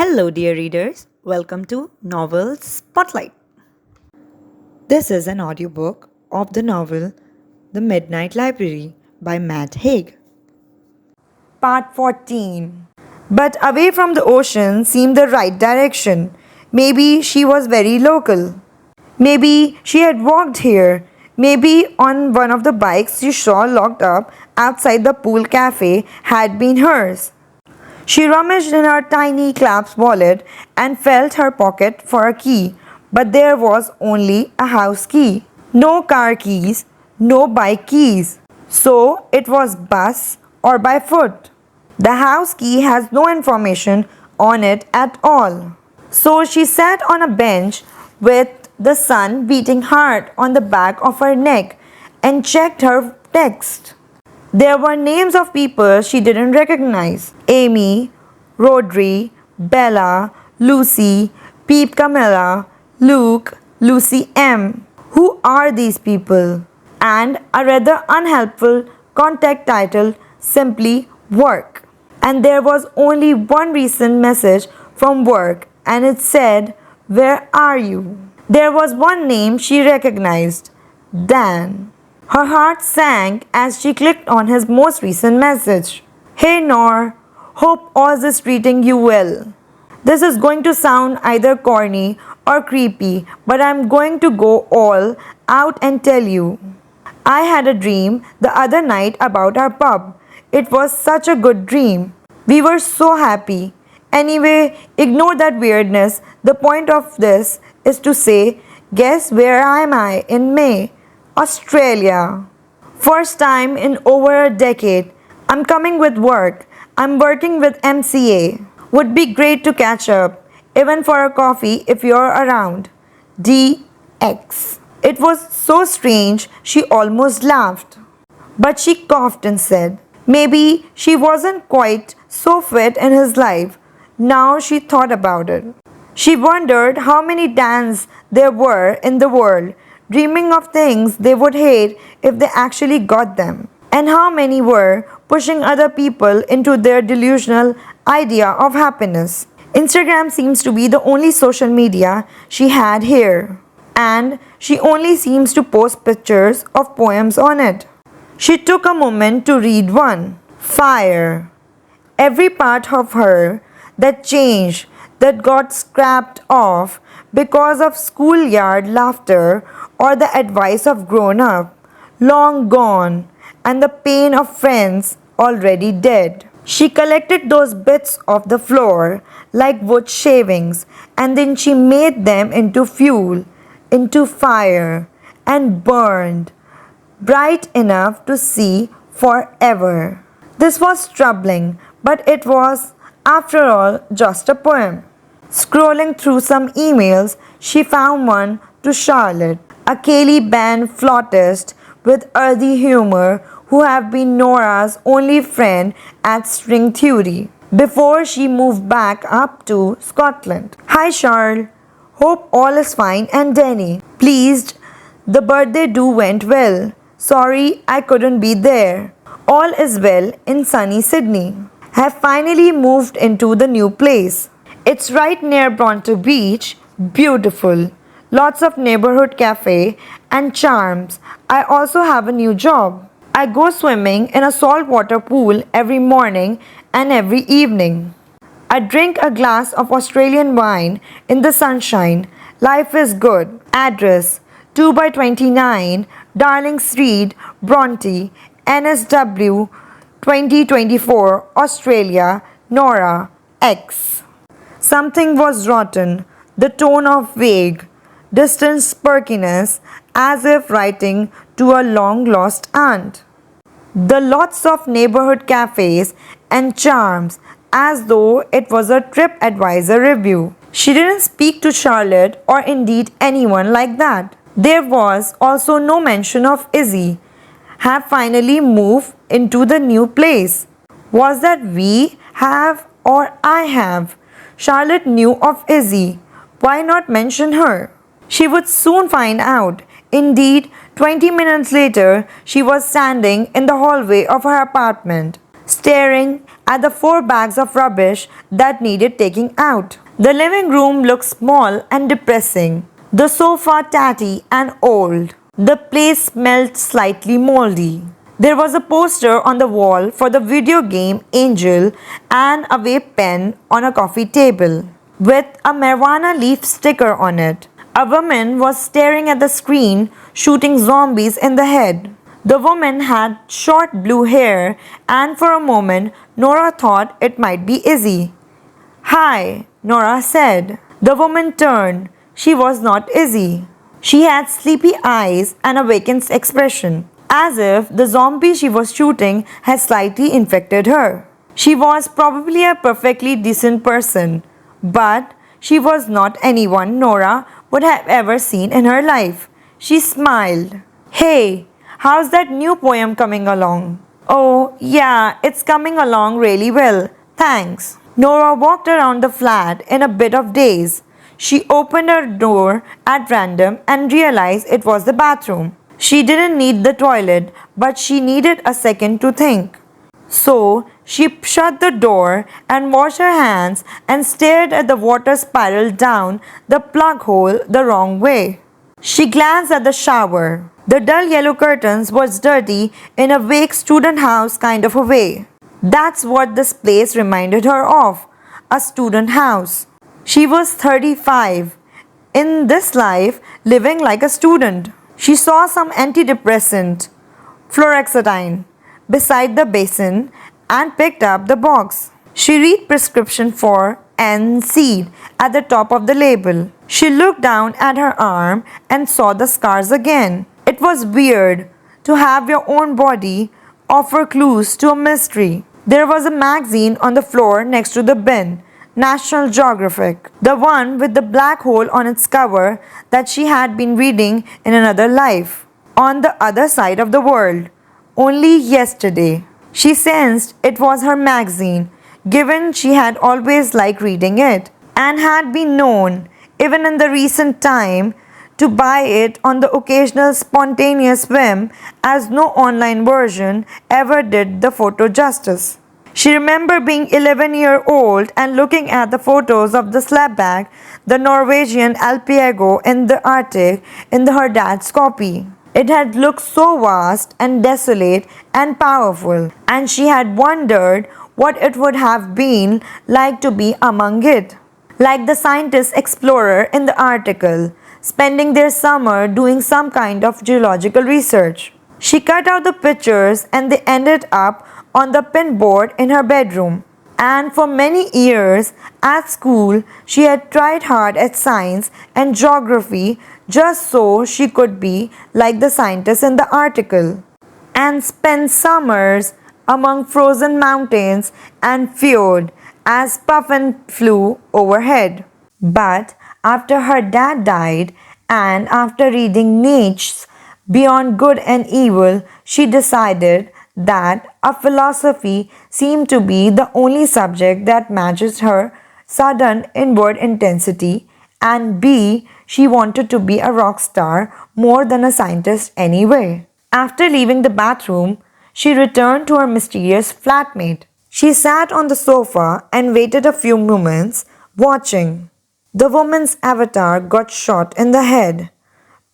Hello, dear readers. Welcome to Novel Spotlight. This is an audiobook of the novel The Midnight Library by Matt Haig. Part 14. But away from the ocean seemed the right direction. Maybe she was very local. Maybe she had walked here. Maybe on one of the bikes she saw locked up outside the pool cafe had been hers. She rummaged in her tiny clasp wallet and felt her pocket for a key, but there was only a house key. No car keys, no bike keys. So it was bus or by foot. The house key has no information on it at all. So she sat on a bench with the sun beating hard on the back of her neck and checked her text. There were names of people she didn't recognize. Amy, Rodri, Bella, Lucy, Peep Camilla, Luke, Lucy M. Who are these people? And a rather unhelpful contact title, simply work. And there was only one recent message from work and it said, "Where are you?" There was one name she recognized, Dan. Her heart sank as she clicked on his most recent message. Hey Nor, hope all is treating you well. This is going to sound either corny or creepy, but I'm going to go all out and tell you. I had a dream the other night about our pub. It was such a good dream. We were so happy. Anyway, ignore that weirdness. The point of this is to say, guess where am I in May? Australia. First time in over a decade. I'm coming with work. I'm working with MCA. Would be great to catch up, even for a coffee if you're around. DX. It was so strange she almost laughed. But she coughed and said, maybe she wasn't quite so fit in his life. Now she thought about it. She wondered how many Dans there were in the world, dreaming of things they would hate if they actually got them, and how many were pushing other people into their delusional idea of happiness. Instagram seems to be the only social media she had here, and she only seems to post pictures of poems on it. She took a moment to read one. Fire. Every part of her that changed, that got scrapped off because of schoolyard laughter or the advice of grown up, long gone, and the pain of friends already dead. She collected those bits off the floor like wood shavings, and then she made them into fuel, into fire, and burned, bright enough to see forever. This was troubling, but it was, after all, just a poem. Scrolling through some emails, she found one to Charlotte, a Cayley band flautist with earthy humor who have been Nora's only friend at String Theory before she moved back up to Scotland. Hi Charles, hope all is fine and Danny. Pleased, the birthday do went well. Sorry I couldn't be there. All is well in sunny Sydney. Have finally moved into the new place. It's right near Bronte Beach. Beautiful. Lots of neighborhood cafe and charms. I also have a new job. I go swimming in a saltwater pool every morning and every evening. I drink a glass of Australian wine in the sunshine. Life is good. Address 2 by 29 Darling Street, Bronte, NSW 2024, Australia, Nora, X. Something was rotten, the tone of vague, distant spurkiness, as if writing to a long-lost aunt. The lots of neighborhood cafes and charms, as though it was a TripAdvisor review. She didn't speak to Charlotte or indeed anyone like that. There was also no mention of Izzy. Have finally moved into the new place. Was that we have or I have? Charlotte knew of Izzy. Why not mention her? She would soon find out. Indeed, 20 minutes later, she was standing in the hallway of her apartment. staring at the 4 bags of rubbish that needed taking out. The living room looked small and depressing, the sofa tatty and old. The place smelled slightly moldy. There was a poster on the wall for the video game Angel and a vape pen on a coffee table with a marijuana leaf sticker on it. A woman was staring at the screen, shooting zombies in the head. The woman had short blue hair, and for a moment, Nora thought it might be Izzy. Hi, Nora said. The woman turned. She was not Izzy. She had sleepy eyes and a vacant expression, as if the zombie she was shooting had slightly infected her. She was probably a perfectly decent person, but she was not anyone Nora would have ever seen in her life. She smiled. Hey, how's that new poem coming along? Oh, yeah, it's coming along really well. Thanks. Nora walked around the flat in a bit of daze. She opened her door at random and realized it was the bathroom. She didn't need the toilet, but she needed a second to think. So she shut the door and washed her hands and stared at the water spiral down the plug hole the wrong way. She glanced at the shower. The dull yellow curtains was dirty in a vague student house kind of a way. That's what this place reminded her of, a student house. She was 35, in this life, living like a student. She saw some antidepressant, fluoxetine, beside the basin and picked up the box. She read prescription for NSEED at the top of the label. She looked down at her arm and saw the scars again. It was weird to have your own body offer clues to a mystery. There was a magazine on the floor next to the bin, National Geographic, the one with the black hole on its cover that she had been reading in another life, on the other side of the world, only yesterday. She sensed it was her magazine, given she had always liked reading it, and had been known, even in the recent time, to buy it on the occasional spontaneous whim, as no online version ever did the photo justice. She remembered being 11-year-old and looking at the photos of the slapback, the Norwegian alpago in the Arctic, in her dad's copy. It had looked so vast and desolate and powerful, and she had wondered what it would have been like to be among it. Like the scientist explorer in the article, spending their summer doing some kind of geological research. She cut out the pictures and they ended up on the pinboard in her bedroom. And for many years at school, she had tried hard at science and geography just so she could be like the scientist in the article, and spent summers among frozen mountains and fjords as puffin flew overhead. But after her dad died, and after reading Nietzsche's Beyond Good and Evil, she decided that a philosophy seemed to be the only subject that matches her sudden inward intensity, and B, she wanted to be a rock star more than a scientist anyway. After leaving the bathroom, she returned to her mysterious flatmate. She sat on the sofa and waited a few moments, watching. The woman's avatar got shot in the head.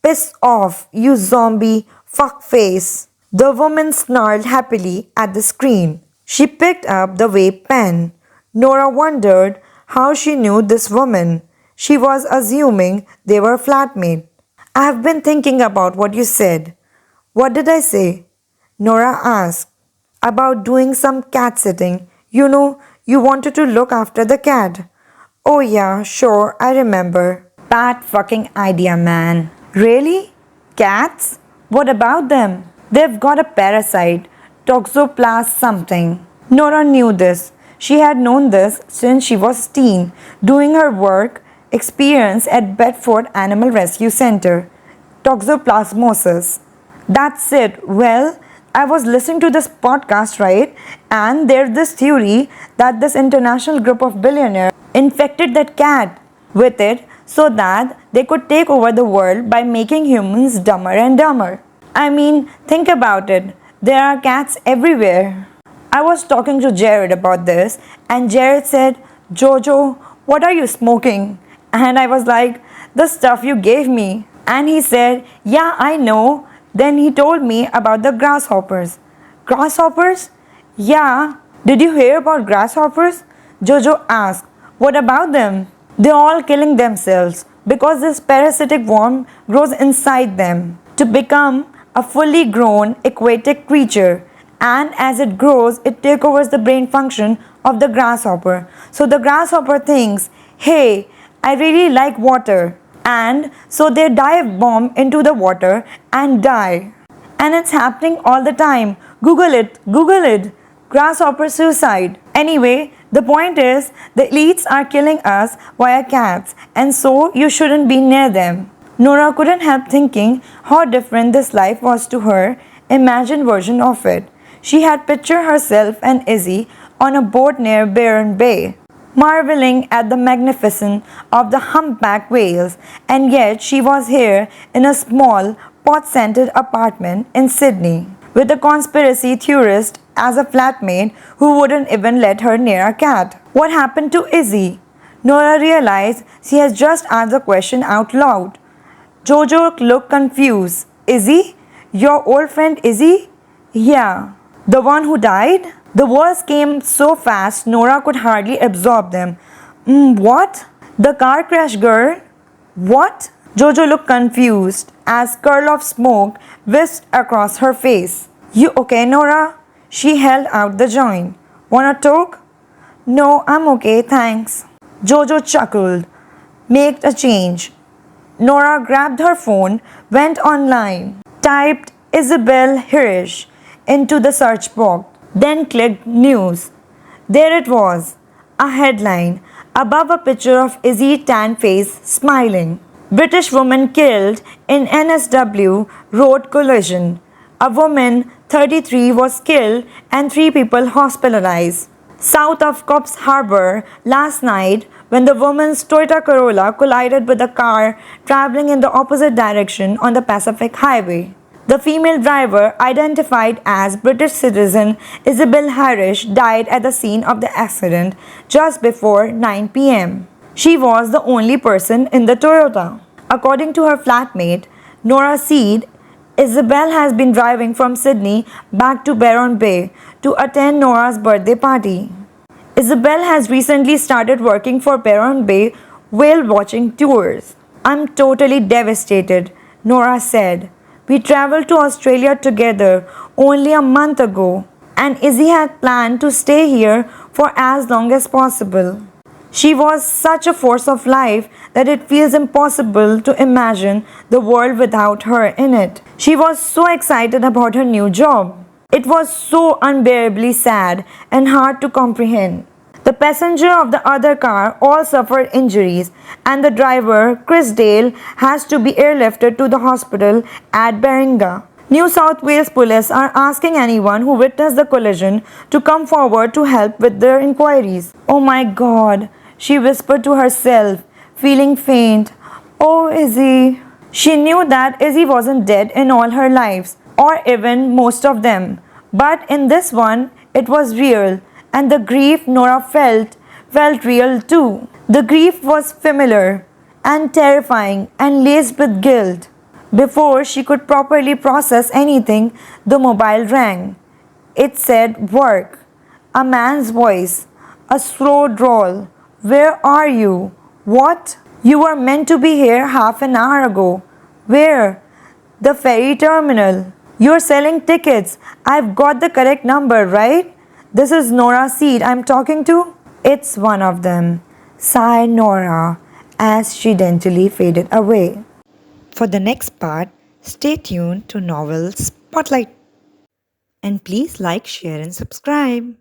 Piss off, you zombie fuckface. The woman snarled happily at the screen. She picked up the vape pen. Nora wondered how she knew this woman. She was assuming they were flatmates. I have been thinking about what you said. What did I say? Nora asked. About doing some cat sitting. You know, you wanted to look after the cat. Oh yeah, sure, I remember. Bad fucking idea, man. Really? Cats? What about them? They've got a parasite, toxoplasm something. Nora knew this. She had known this since she was teen, doing her work experience at Bedford Animal Rescue Center. Toxoplasmosis. That's it. Well, I was listening to this podcast, right? And there's this theory that this international group of billionaires infected that cat with it so that they could take over the world by making humans dumber and dumber. I mean, think about it. There are cats everywhere. I was talking to Jared about this, and Jared said, Jojo, what are you smoking? And I was like, the stuff you gave me. And he said, yeah, I know. Then he told me about the grasshoppers. Grasshoppers? Yeah. Did you hear about grasshoppers? Jojo asked, what about them? They're all killing themselves because this parasitic worm grows inside them to become a fully grown aquatic creature, and as it grows it takes over the brain function of the grasshopper. So the grasshopper thinks, hey, I really like water, and so they dive bomb into the water and die. And it's happening all the time. Google it. Grasshopper suicide. Anyway, the point is the elites are killing us via cats, and so you shouldn't be near them. Nora couldn't help thinking how different this life was to her imagined version of it. She had pictured herself and Izzy on a boat near Byron Bay, marveling at the magnificence of the humpback whales, and yet she was here in a small, pot-scented apartment in Sydney, with a conspiracy theorist as a flatmate who wouldn't even let her near a cat. What happened to Izzy? Nora realized she has just asked the question out loud. Jojo looked confused. Izzy? Your old friend Izzy? Yeah. The one who died? The words came so fast Nora could hardly absorb them. What? The car crash girl? What? Jojo looked confused as curl of smoke whisked across her face. You okay, Nora? She held out the joint. Wanna talk? No, I'm okay, thanks. Jojo chuckled. Make a change. Nora grabbed her phone, went online, typed Isabel Hirsch into the search box, then clicked news. There it was, a headline above a picture of Izzy tan face smiling. British woman killed in NSW road collision. A woman, 33, was killed and 3 people hospitalized. South of Cobbs Harbour last night, when the woman's Toyota Corolla collided with a car traveling in the opposite direction on the Pacific Highway. The female driver, identified as British citizen Isabel Harris, died at the scene of the accident just before 9 p.m. She was the only person in the Toyota. According to her flatmate, Nora Seed, Isabel has been driving from Sydney back to Byron Bay to attend Nora's birthday party. Isabel has recently started working for Byron Bay whale watching tours. I'm totally devastated, Nora said. We traveled to Australia together only a month ago, and Izzy had planned to stay here for as long as possible. She was such a force of life that it feels impossible to imagine the world without her in it. She was so excited about her new job. It was so unbearably sad and hard to comprehend. The passenger of the other car all suffered injuries, and the driver, Chris Dale, has to be airlifted to the hospital at Baringa. New South Wales police are asking anyone who witnessed the collision to come forward to help with their inquiries. Oh my God, she whispered to herself, feeling faint. Oh, Izzy. She knew that Izzy wasn't dead in all her lives, or even most of them. But in this one, it was real, and the grief Nora felt real too. The grief was familiar and terrifying and laced with guilt. Before she could properly process anything, the mobile rang. It said work. A man's voice. A slow drawl. Where are you? What? You were meant to be here half an hour ago. Where? The ferry terminal. You're selling tickets. I've got the correct number, right? This is Nora Seed I'm talking to? It's one of them, sighed Nora as she daintily faded away. For the next part, stay tuned to Novel Spotlight. And please like, share, and subscribe.